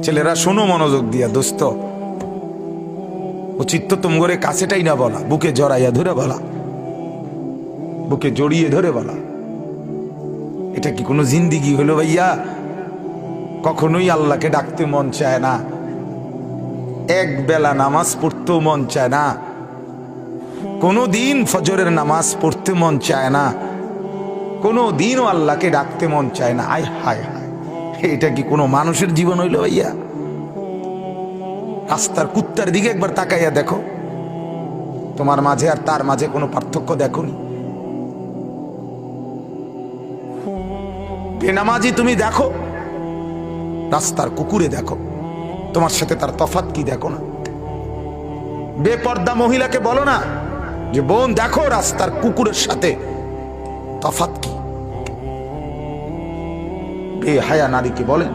ছেলেরা শোনো মনোযোগ দিয়া, দোস্ত উচিত তো তোমার কাছেটাই না বলা, বুকে জড়াইয়া ধরে বলা, বুকে জড়িয়ে ধরে বলা। এটা কি কোনো জিন্দিগি হলো ভাইয়া? কখনোই আল্লাহকে ডাকতে মন চায় না, এক বেলা নামাজ পড়তেও মন চায় না, কোনো দিন ফজরের নামাজ পড়তে মন চায় না, কোনো দিনও আল্লাহকে ডাকতে মন চায় না। আয় হায় হায়, এটা কি কোনো মানুষের জীবন হইল ভাইয়া? রাস্তার কুত্তার দিকে একবার তাকাইয়া দেখো, তোমার মাঝে আর তার মাঝে কোনো পার্থক্য দেখোনি? বেনামাজি তুমি দেখো, রাস্তার কুকুরে দেখো, তোমার সাথে তার তফাৎ কি দেখো না? বেপর্দা মহিলাকে বলো না যে বোন দেখো রাস্তার কুকুরের সাথে তফাৎ কি? বেহায়া নারীকে বলেন